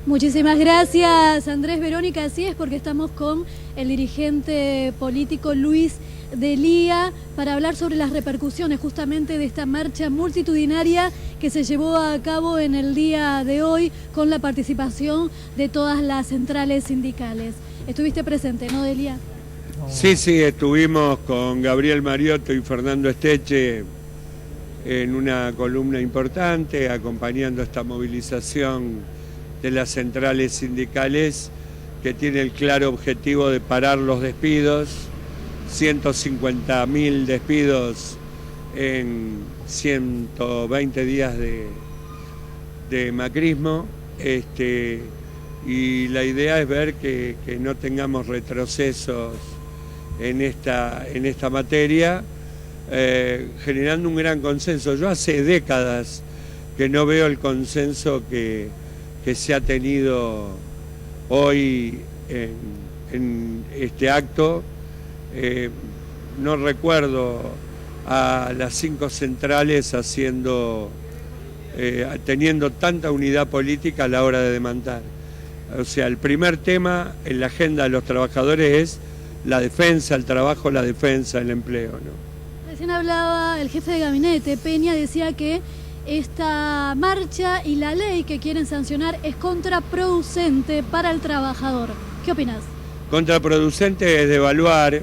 Muchísimas gracias, Andrés. Verónica, así es, porque estamos con el dirigente político Luis D'Elia para hablar sobre las repercusiones justamente de esta marcha multitudinaria que se llevó a cabo en el día de hoy con la participación de todas las centrales sindicales. Estuviste presente, ¿no, D'Elia? Sí, estuvimos con Gabriel Mariotto y Fernando Esteche en una columna importante, acompañando esta movilización de las centrales sindicales que tiene el claro objetivo de parar los despidos, 150.000 despidos en 120 días de macrismo, y la idea es ver que no tengamos retrocesos en esta materia, generando un gran consenso. Yo hace décadas que no veo el consenso que se ha tenido hoy en este acto. No recuerdo a las 5 centrales teniendo tanta unidad política a la hora de demandar. O sea, el primer tema en la agenda de los trabajadores es la defensa, el trabajo, la defensa, el empleo, ¿no? Recién hablaba el jefe de gabinete, Peña, decía que esta marcha y la ley que quieren sancionar es contraproducente para el trabajador. ¿Qué opinas? Contraproducente es devaluar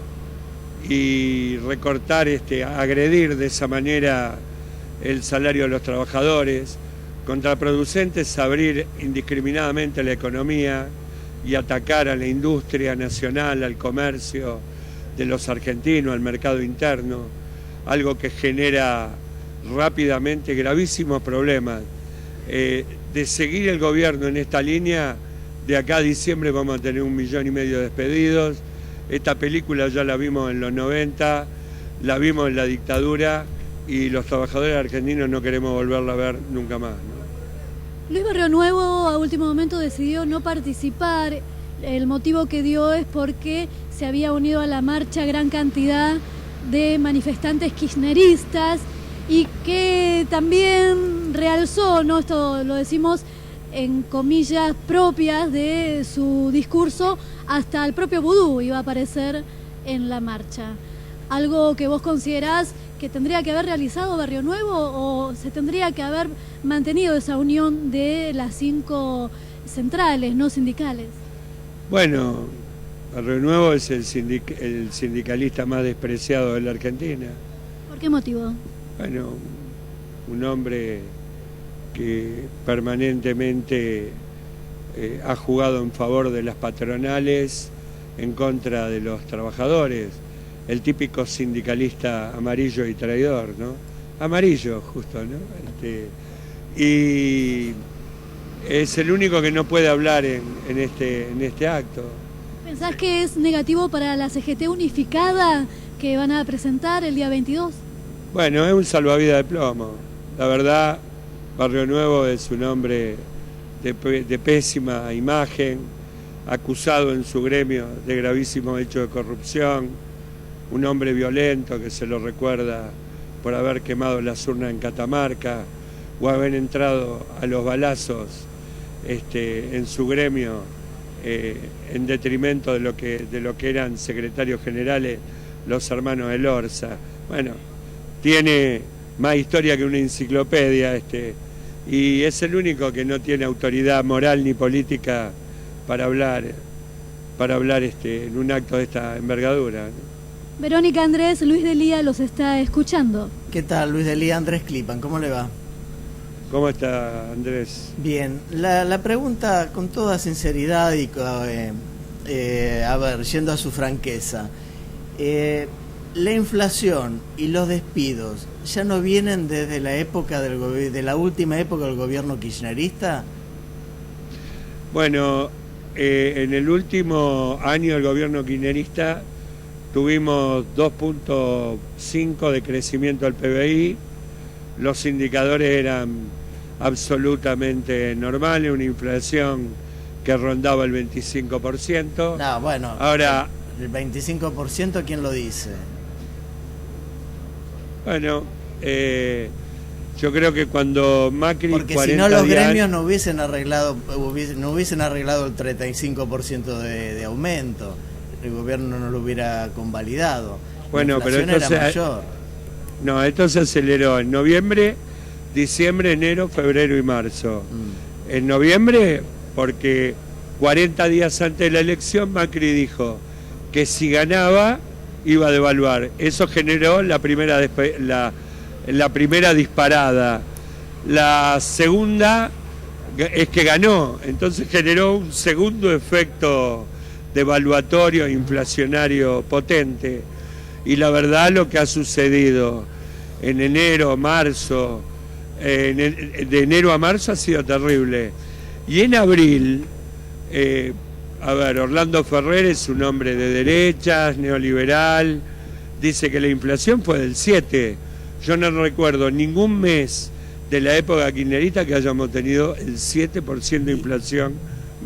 y recortar, agredir de esa manera el salario de los trabajadores. Contraproducente es abrir indiscriminadamente la economía y atacar a la industria nacional, al comercio de los argentinos, al mercado interno, algo que genera rápidamente gravísimos problemas. De seguir el gobierno en esta línea, de acá a diciembre vamos a tener 1,5 millones de despedidos. Esta película ya la vimos en los 90, la vimos en la dictadura y los trabajadores argentinos no queremos volverla a ver nunca más, ¿no? Luis Barrionuevo a último momento decidió no participar. El motivo que dio es porque se había unido a la marcha gran cantidad de manifestantes kirchneristas y que también realzó, ¿no? Esto lo decimos en comillas propias de su discurso, hasta el propio vudú iba a aparecer en la marcha. ¿Algo que vos considerás que tendría que haber realizado Barrionuevo o se tendría que haber mantenido esa unión de las 5 centrales no sindicales? Bueno, Barrionuevo es el sindicalista más despreciado de la Argentina. ¿Por qué motivo? Bueno, un hombre que permanentemente ha jugado en favor de las patronales, en contra de los trabajadores, el típico sindicalista amarillo y traidor, ¿no? Amarillo, justo, ¿no? Y es el único que no puede hablar en este acto. ¿Pensás que es negativo para la CGT unificada que van a presentar el día 22? Bueno, es un salvavidas de plomo. La verdad, Barrionuevo es un hombre de pésima imagen, acusado en su gremio de gravísimos hechos de corrupción, un hombre violento que se lo recuerda por haber quemado las urnas en Catamarca o haber entrado a los balazos en su gremio en detrimento de lo que eran secretarios generales los hermanos de Lorza. Bueno, tiene más historia que una enciclopedia y es el único que no tiene autoridad moral ni política para hablar en un acto de esta envergadura, ¿no? Verónica, Andrés, Luis D'Elia los está escuchando. ¿Qué tal, Luis D'Elia? Andrés Clipan, ¿cómo le va? ¿Cómo está, Andrés? Bien, la pregunta con toda sinceridad y a ver, yendo a su franqueza, la inflación y los despidos ya no vienen desde la época de la última época del gobierno kirchnerista. Bueno, en el último año del gobierno kirchnerista tuvimos 2.5 de crecimiento del PBI, los indicadores eran absolutamente normales, una inflación que rondaba el 25%. No, bueno, ahora el 25%, ¿quién lo dice? Bueno, Yo creo que cuando Macri... Porque si no los gremios no hubiesen arreglado el 35% de aumento, el gobierno no lo hubiera convalidado. Bueno, pero esto era mayor. No, esto se aceleró en noviembre, diciembre, enero, febrero y marzo. En noviembre, porque 40 días antes de la elección Macri dijo que si ganaba iba a devaluar. Eso generó la primera disparada. La segunda es que ganó, entonces generó un segundo efecto devaluatorio, inflacionario potente. Y la verdad lo que ha sucedido en enero, marzo, de enero a marzo ha sido terrible. Y en abril, Orlando Ferrer es un hombre de derechas, neoliberal, dice que la inflación fue del 7%. Yo no recuerdo ningún mes de la época kirchnerista que hayamos tenido el 7% de inflación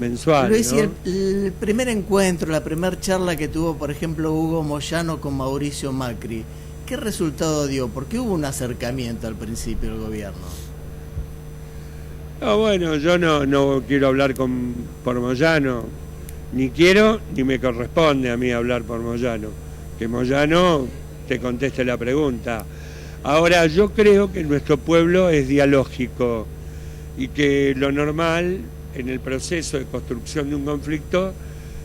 mensual. Luis, ¿no? y el primer encuentro, la primera charla que tuvo, por ejemplo, Hugo Moyano con Mauricio Macri, ¿qué resultado dio? Porque hubo un acercamiento al principio del gobierno. No, bueno, yo no quiero hablar por Moyano, ni quiero ni me corresponde a mí hablar por Moyano. Que Moyano te conteste la pregunta. Ahora, yo creo que nuestro pueblo es dialógico y que lo normal en el proceso de construcción de un conflicto,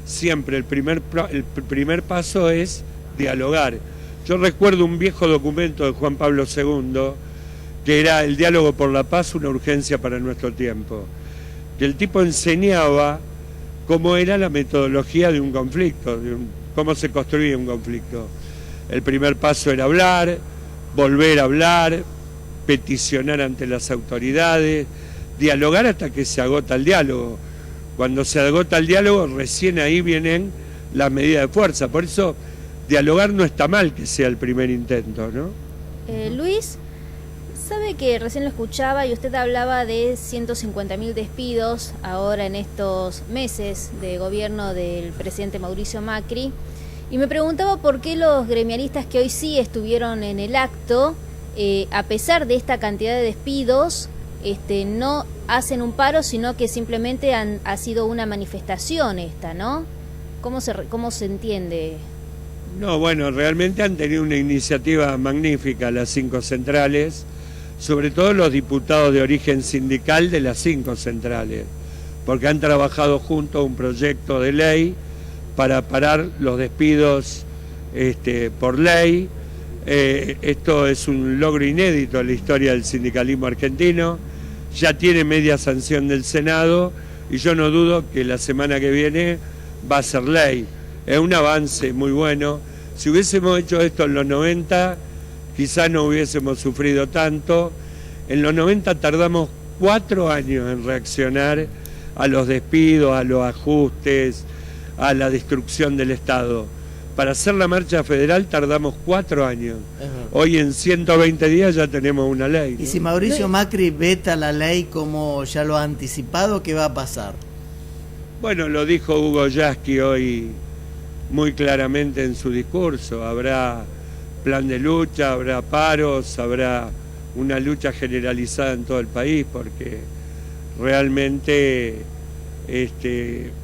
siempre el primer paso es dialogar. Yo recuerdo un viejo documento de Juan Pablo II, que era el diálogo por la paz, una urgencia para nuestro tiempo, que el tipo enseñaba cómo era la metodología de un conflicto, cómo se construía un conflicto. El primer paso era hablar, volver a hablar, peticionar ante las autoridades, dialogar hasta que se agota el diálogo. Cuando se agota el diálogo, recién ahí vienen las medidas de fuerza. Por eso, dialogar no está mal que sea el primer intento, ¿no? Luis, sabe que recién lo escuchaba y usted hablaba de 150.000 despidos ahora en estos meses de gobierno del presidente Mauricio Macri. Y me preguntaba por qué los gremialistas que hoy sí estuvieron en el acto, a pesar de esta cantidad de despidos, no hacen un paro, sino que simplemente ha sido una manifestación esta, ¿no? ¿Cómo se entiende? No, bueno, realmente han tenido una iniciativa magnífica las 5 centrales, sobre todo los diputados de origen sindical de las 5 centrales, porque han trabajado juntos un proyecto de ley para parar los despidos por ley. Esto es un logro inédito en la historia del sindicalismo argentino, ya tiene media sanción del Senado y yo no dudo que la semana que viene va a ser ley. Es un avance muy bueno. Si hubiésemos hecho esto en los 90, quizás no hubiésemos sufrido tanto. En los 90 tardamos 4 años en reaccionar a los despidos, a los ajustes, a la destrucción del Estado. Para hacer la marcha federal tardamos 4 años. Hoy en 120 días ya tenemos una ley, ¿no? Y si Mauricio Macri veta la ley como ya lo ha anticipado, ¿qué va a pasar? Bueno, lo dijo Hugo Yasky hoy muy claramente en su discurso. Habrá plan de lucha, habrá paros, habrá una lucha generalizada en todo el país, porque realmente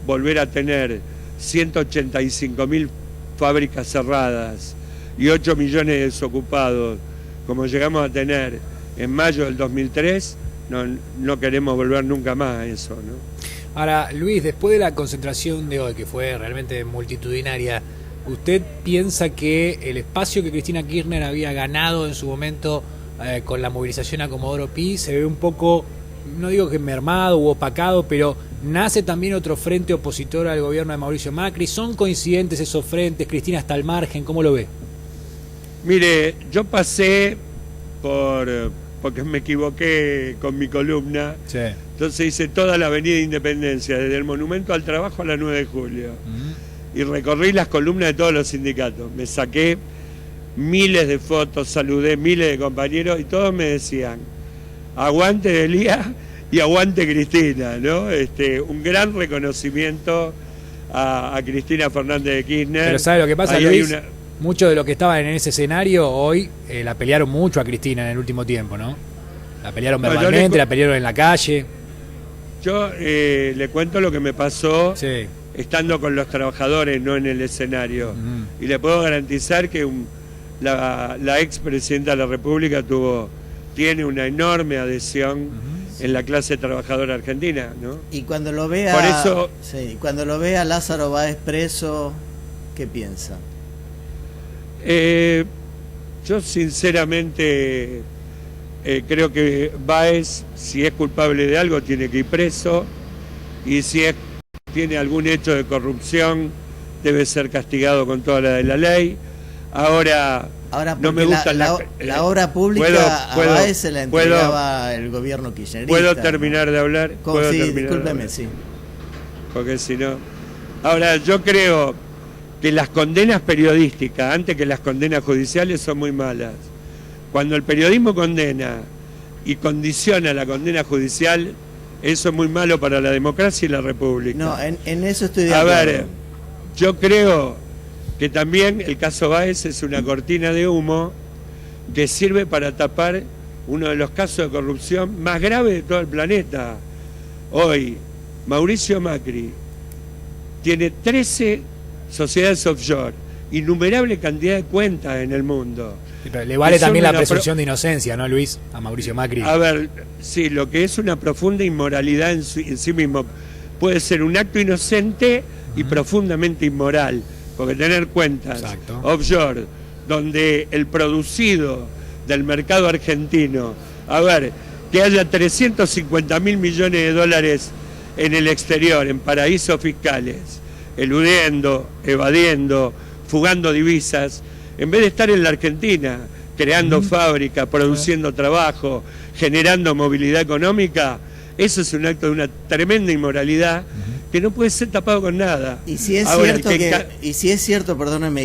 volver a tener 185.000 fábricas cerradas y 8 millones de desocupados, como llegamos a tener en mayo del 2003, no queremos volver nunca más a eso, ¿no? Ahora, Luis, después de la concentración de hoy, que fue realmente multitudinaria, ¿usted piensa que el espacio que Cristina Kirchner había ganado en su momento con la movilización a Comodoro Pi se ve un poco, no digo que mermado u opacado, pero nace también otro frente opositor al gobierno de Mauricio Macri? ¿Son coincidentes esos frentes? ¿Cristina está al margen? ¿Cómo lo ve? Mire, yo pasé porque me equivoqué con mi columna. Sí. Entonces hice toda la Avenida Independencia, desde el Monumento al Trabajo a la 9 de julio. Y recorrí las columnas de todos los sindicatos. Me saqué miles de fotos, saludé miles de compañeros y todos me decían: aguante Elías y aguante Cristina, ¿no? Un gran reconocimiento a Cristina Fernández de Kirchner. Pero ¿sabe lo que pasa, Luis? Muchos de los que estaban en ese escenario hoy la pelearon mucho a Cristina en el último tiempo, ¿no? La pelearon No, verbalmente, la pelearon en la calle. Yo le cuento lo que me pasó Sí. estando con los trabajadores, no en el escenario. Ujú. Y le puedo garantizar que la expresidenta de la República tiene una enorme adhesión en la clase trabajadora argentina, ¿no? Y cuando lo ve Por eso- cuando lo ve a Lázaro Báez preso, ¿qué piensa? Yo sinceramente creo que Báez, si es culpable de algo, tiene que ir preso, y si tiene algún hecho de corrupción, debe ser castigado con toda la de la ley. Ahora no me gusta la obra pública a Báez se la entregaba el gobierno kirchnerista. ¿Puedo terminar de hablar? ¿Puedo Sí, terminar de discúlpeme, hablar? sí. Porque si no... Ahora, yo creo que las condenas periodísticas, antes que las condenas judiciales, son muy malas. Cuando el periodismo condena y condiciona la condena judicial, eso es muy malo para la democracia y la república. No, en eso estoy de A acuerdo. ver, yo creo que también el caso Báez es una cortina de humo que sirve para tapar uno de los casos de corrupción más graves de todo el planeta. Hoy, Mauricio Macri tiene 13 sociedades offshore, innumerable cantidad de cuentas en el mundo. Sí, pero le vale Son también la una presunción de inocencia, ¿no, Luis? A Mauricio Macri. A ver, sí, lo que es una profunda inmoralidad en sí mismo. Puede ser un acto inocente y profundamente inmoral, porque tener cuentas Exacto. offshore, donde el producido del mercado argentino, a ver, que haya 350.000 millones de dólares en el exterior, en paraísos fiscales, eludiendo, evadiendo, fugando divisas, en vez de estar en la Argentina, creando fábricas, produciendo trabajo, generando movilidad económica, eso es un acto de una tremenda inmoralidad que no puede ser tapado con nada. Y si es Ahora, cierto y si es cierto, perdóneme,